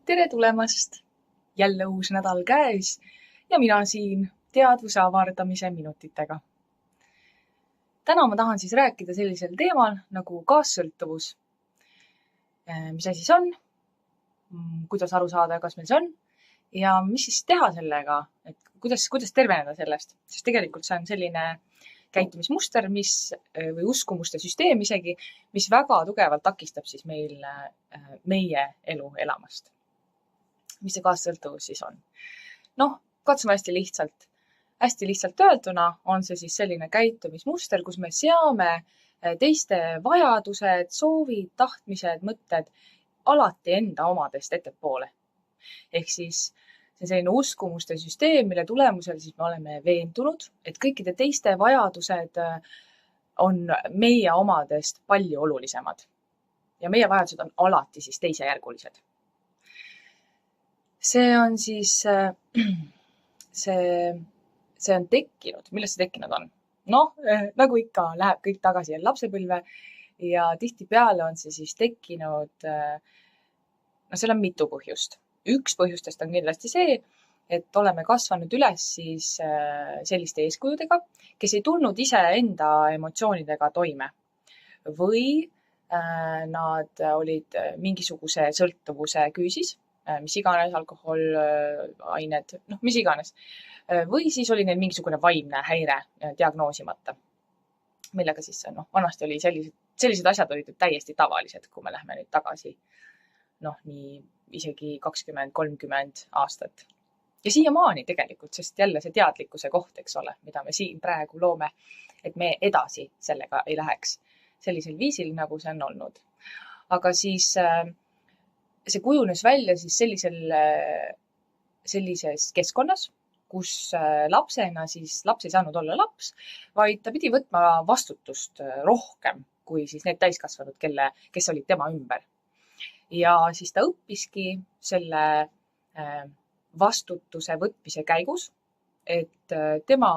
Tere tulemast! Jälle uus nädal käes ja mina siin teadvuse avardamise minutitega. Täna ma tahan siis rääkida sellisel teemal nagu kaassõltuvus. Mis asi see on? Kuidas aru saada, kas meil see on? Ja mis siis teha sellega? Et kuidas terveneda sellest? Sest tegelikult see on selline käitumismuster, või uskumuste süsteem isegi, mis väga tugevalt takistab siis meil meie elu elamast. Mis see kaassõltuvus siis on? Katsume hästi lihtsalt. Hästi lihtsalt öelduna on see siis selline käitumismuster, kus me seame teiste vajadused, soovid, tahtmised, mõtted alati enda omadest ettepoole. Ehk siis see on selline uskumuste süsteem, mille tulemusel siis me oleme veendunud, et kõikide teiste vajadused on meie omadest palju olulisemad. Ja meie vajadused on alati siis teisejärgulised. See on siis, see on tekkinud. Millest see tekkinud on? Nagu ikka, läheb kõik tagasi lapsepõlve ja tihtipeale on see siis tekkinud, seal on mitu põhjust. Üks põhjustest on kindlasti see, et oleme kasvanud üles siis selliste eeskujudega, kes ei tulnud ise enda emotsioonidega toime. Või nad olid mingisuguse sõltuvuse küüsis, mis iganes, alkohol, ained, mis iganes. Või siis oli neil mingisugune vaimne häire diagnoosimata, millega siis vanasti oli sellised asjad olid täiesti tavalised, kui me lähme nüüd tagasi nii isegi 20-30 aastat. Ja siiamaani tegelikult, sest jälle see teadlikkuse koht, eks ole, mida me siin praegu loome, et me edasi sellega ei läheks sellisel viisil, nagu see on olnud. Aga siis see kujunes välja siis sellises keskkonnas, kus lapsena siis laps ei saanud olla laps, vaid ta pidi võtma vastutust rohkem kui siis need täiskasvanud, kes olid tema ümber. Ja siis ta õppiski selle vastutuse võtmise käigus, et tema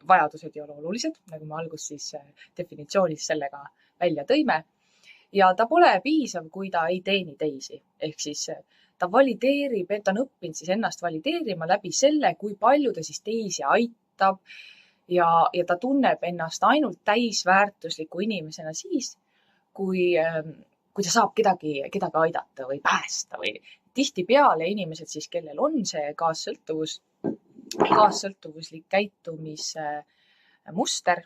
vajadused ei ole olulised, nagu me alguses siis definitsioonis sellega välja tõime. Ja ta pole piisav, kui ta ei teeni teisi. Ehk siis ta valideerib, et ta on õppinud siis ennast valideerima läbi selle, kui palju ta siis teisi aitab ja ta tunneb ennast ainult täisväärtusliku inimesena siis, kui ta saab kedagi aidata või päästa või tihtipeale inimesed siis, kellel on see kaassõltuvuslik käitumismuster,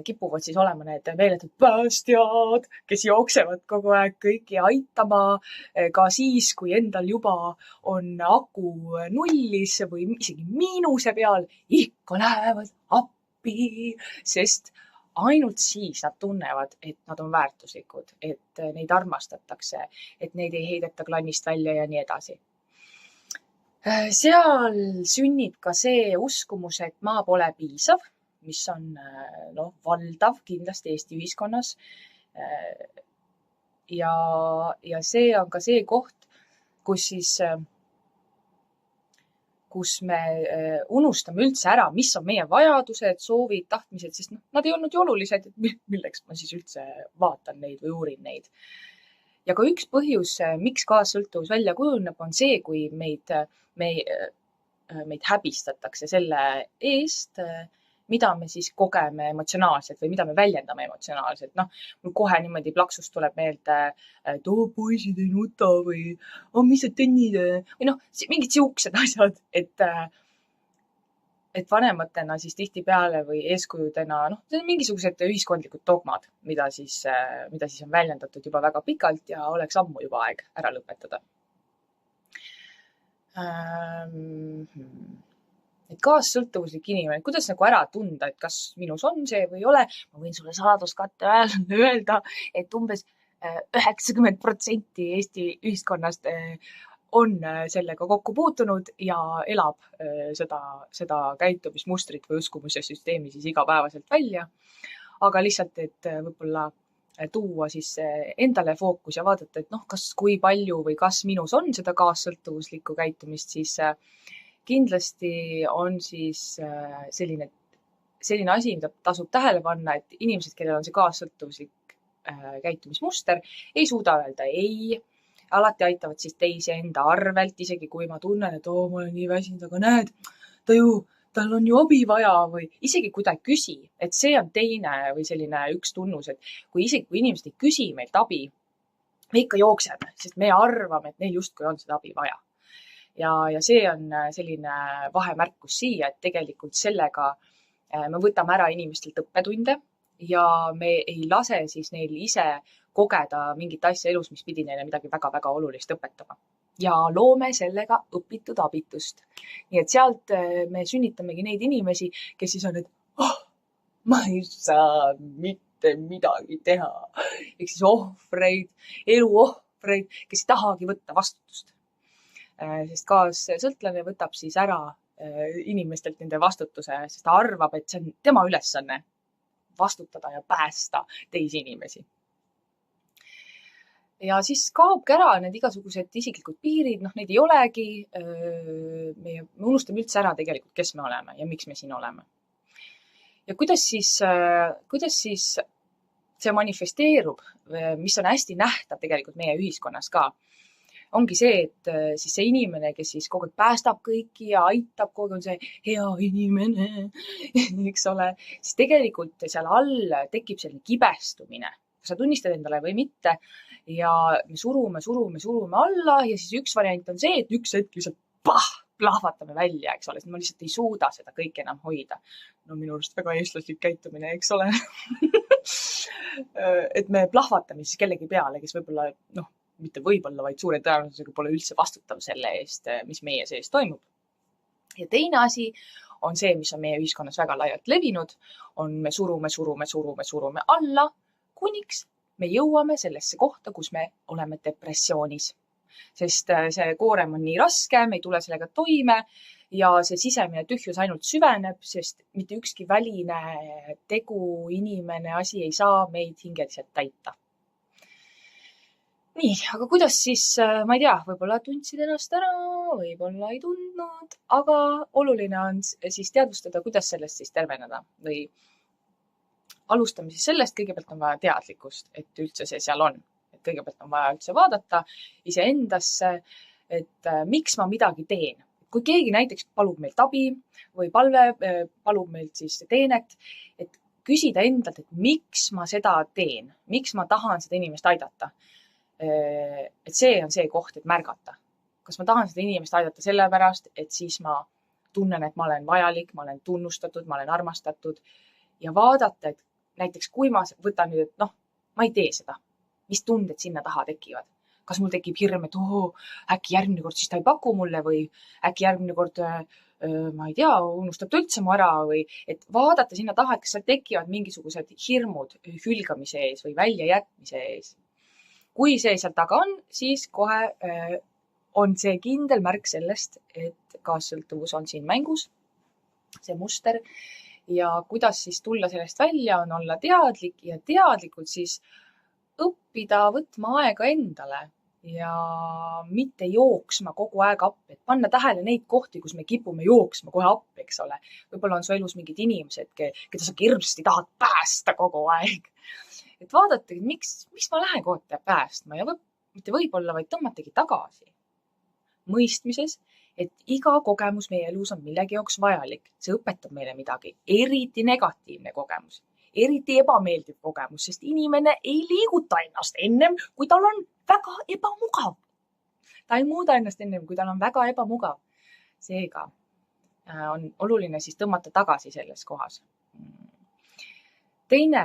kipuvad siis olema need meeletud päästjad, kes jooksevad kogu aeg kõiki aitama ka siis, kui endal juba on aku nullis või isegi miinuse peal, ikka lähevad appi, sest ainult siis nad tunnevad, et nad on väärtuslikud, et neid armastatakse, et neid ei heideta klannist välja ja nii edasi. Seal sünnib ka see uskumus, et ma pole piisav, mis on valdav kindlasti Eesti ühiskonnas. Ja see on ka see koht, kus me unustame üldse ära, mis on meie vajadused, soovid, tahtmised, sest nad ei olnud ju olulised, et milleks ma siis üldse vaatan neid või uurin neid. Ja ka üks põhjus, miks kaassõltuvus välja kujuneb, on see, kui meid häbistatakse selle eest, mida me siis kogeme emotsionaalselt või mida me väljendame emotsionaalselt. Mul kohe niimoodi plaksust tuleb meelde, et poisid ei nuta või mis sa tennid või mingid siuksed asjad, et vanematena siis tihtipeale või eeskujudena, see on mingisugused ühiskondlikud dogmad, mida siis on väljendatud juba väga pikalt ja oleks ammu juba aeg ära lõpetada. Et kaassõltuvuslik inimene, kuidas ära tunda, et kas minus on see või ei ole. Ma võin sulle saladuskatte öelda, et umbes 90% Eesti ühiskonnast on sellega kokku puutunud ja elab seda käitumismustrit või uskumuse süsteemi siis igapäevaselt välja. Aga lihtsalt, et võib-olla tuua siis endale fookus ja vaadata, et kui palju või kas minus on seda kaassõltuvuslikku käitumist, siis kindlasti on siis selline asi, mida tasub tähele panna, et inimesed, kellel on see kaassõltuvuslik käitumismuster, ei suuda öelda ei, alati aitavad siis teisi enda arvelt, isegi kui ma tunnen, et ma olen nii väsinud, aga näed, tal on ju abi vaja või isegi kui ta ei küsi, et see on teine või selline üks tunnus, et kui inimesed ei küsi meilt abi, me ikka jookseme, sest me arvame, et neil justkui on seda abi vaja. Ja see on selline vahemärkus siia, et tegelikult sellega me võtame ära inimestelt õppetunde ja me ei lase siis neil ise kogeda mingit asja elus, mis pidi neile midagi väga-väga olulist õpetama. Ja loome sellega õpitud abitust. Nii et sealt me sünnitamegi neid inimesi, kes siis on, et ma ei saa mitte midagi teha. Ehk siis elu ohvreid, kes ei tahagi võtta vastutust. Sest kaassõltlane võtab siis ära inimestelt nende vastutuse, sest ta arvab, et see on tema ülesanne vastutada ja päästa teisi inimesi. Ja siis kaobki ära need igasugused isiklikud piirid, neid ei olegi. Me unustame üldse ära tegelikult, kes me oleme ja miks me siin oleme. Ja kuidas siis see manifesteerub, mis on hästi nähtav tegelikult meie ühiskonnas ka, ongi see, et siis see inimene, kes siis kogu aeg päästab kõiki ja aitab, kogu aeg on see hea inimene, eks ole, siis tegelikult seal all tekib selline kibestumine. Kas sa tunnistad endale või mitte ja me surume alla ja siis üks variant on see, et üks hetk lihtsalt plahvatame välja, eks ole, sest ma lihtsalt ei suuda seda kõike enam hoida. No minu arust väga eestlaslik käitumine, eks ole. Et me plahvatame siis kellegi peale, kes võib-olla, mitte võib-olla, vaid suure tõenäosusega pole üldse vastutav selle eest, mis meie sees toimub. Ja teine asi on see, mis on meie ühiskonnas väga laialt levinud, on me surume alla, kuniks me jõuame sellesse kohta, kus me oleme depressioonis. Sest see koorem on nii raske, me ei tule sellega toime ja see sisemine tühjus ainult süveneb, sest mitte ükski väline tegu, inimene, asi ei saa meid hingeliselt täita. Nii, aga kuidas siis, ma ei tea, võib-olla tundsid ennast ära, võib-olla ei tundnud, aga oluline on siis teadvustada, kuidas sellest siis terveneda või alustame siis sellest, kõigepealt on vaja teadlikkust, et üldse see seal on. Et kõigepealt on vaja üldse vaadata iseendasse, et miks ma midagi teen. Kui keegi näiteks palub meilt abi või palub meilt siis teenet, et küsida endalt, et miks ma seda teen, miks ma tahan seda inimest aidata. Et see on see koht, et märgata. Kas ma tahan seda inimest aidata sellepärast, et siis ma tunnen, et ma olen vajalik, ma olen tunnustatud, ma olen armastatud ja vaadata, et näiteks kui ma võtan nüüd, et ma ei tee seda, mis tunded sinna taha tekivad. Kas mul tekib hirm, et äkki järgmine kord siis ta ei paku mulle või äkki järgmine kord, ma ei tea, unustab ta üldse mu ära või et vaadata sinna taha, et kas seal tekivad mingisugused hirmud hülgamise ees või väljajätmise ees. Kui see seal taga on, siis kohe on see kindel märk sellest, et kaassõltuvus on siin mängus, see muster. Ja kuidas siis tulla sellest välja, on olla teadlik ja teadlikult siis õppida võtma aega endale ja mitte jooksma kogu aeg appi. Et panna tähele neid kohti, kus me kipume jooksma kohe appi, eks ole. Võib-olla on su elus mingid inimesed, keda sa hirmsasti tahad päästa kogu aeg. Et vaadata, miks ma lähen kogu aeg päästma ja mitte võib-olla, vaid tõmmatagi tagasi. Mõistmises, et iga kogemus meie elus on millegi jaoks vajalik. See õpetab meile midagi. Eriti negatiivne kogemus. Eriti ebameeldiv kogemus, sest inimene ei liiguta ennast ennem, kui tal on väga ebamugav. Ta ei muuda ennast ennem, kui tal on väga ebamugav. Seega on oluline siis tõmmata tagasi selles kohas. Teine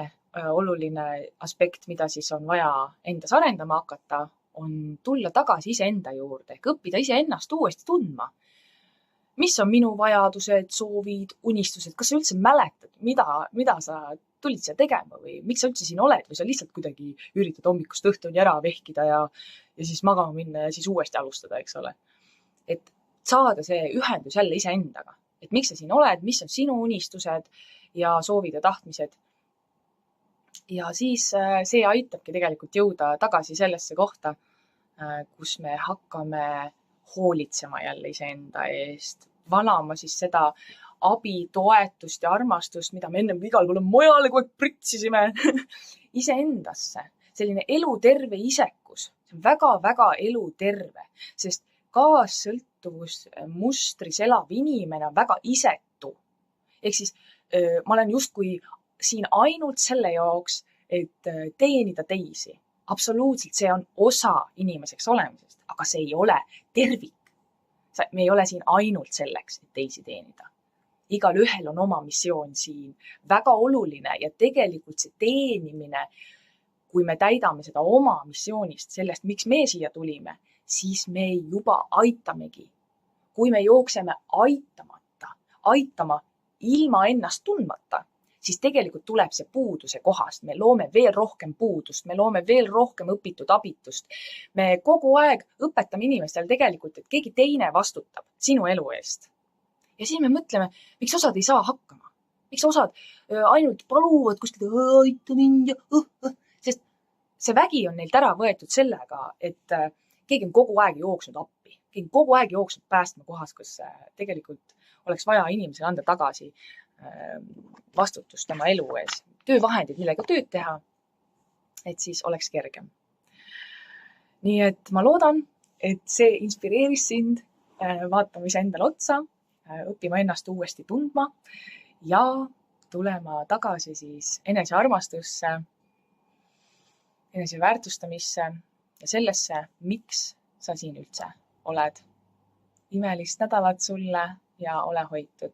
oluline aspekt, mida siis on vaja endas arendama hakata, on tulla tagasi iseenda juurde, ehk õppida iseennast uuesti tundma. Mis on minu vajadused, soovid, unistused? Kas sa üldse mäletad, mida sa tulid siia tegema või miks sa üldse siin oled või sa lihtsalt kuidagi üritad hommikust õhtuni ära vehkida ja siis magama minna ja siis uuesti alustada, eks ole. Et saada see ühendus jälle iseendaga, et miks sa siin oled, mis on sinu unistused ja soovid ja tahtmised. Ja siis see aitabki tegelikult jõuda tagasi sellesse kohta, kus me hakkame hoolitsema jälle iseenda eest, valama siis seda abi, toetust ja armastust, mida me ennem igal pool mujale kogu aeg pritsisime iseendasse. Selline eluterve isekus, See on väga-väga eluterve, sest kaassõltuvusmustris elav inimene on väga isetu. Ehk siis ma olen justkui siin ainult selle jaoks, et teenida teisi. Absoluutselt, see on osa inimeseks olemisest, aga see ei ole tervik. Me ei ole siin ainult selleks, et teisi teenida. Igal ühel on oma missioon siin. Väga oluline ja tegelikult see teenimine, kui me täidame seda oma missioonist, sellest, miks me siia tulime, siis me juba aitamegi. Kui me jookseme aitama ilma ennast tundmata, siis tegelikult tuleb see puuduse kohast. Me loome veel rohkem puudust, me loome veel rohkem õpitud abitust. Me kogu aeg õpetame inimestele tegelikult, et keegi teine vastutab sinu elu eest. Ja siis me mõtleme, miks osad ei saa hakkama. Miks osad ainult paluvad kuskilt, aita mind ja Sest see vägi on neilt ära võetud sellega, et keegi on kogu aeg jooksnud appi. Keegi on kogu aeg jooksnud päästma kohas, kus tegelikult oleks vaja inimesele anda tagasi vastutust tema elu ees. Töövahendid, millega tööd teha, et siis oleks kergem. Nii et ma loodan, et see inspireeris sind vaatama iseendale otsa, õppima ennast uuesti tundma ja tulema tagasi siis enesearmastusse, enese väärtustamisse ja sellesse, miks sa siin üldse oled. Imelist nädalat sulle ja ole hoitud!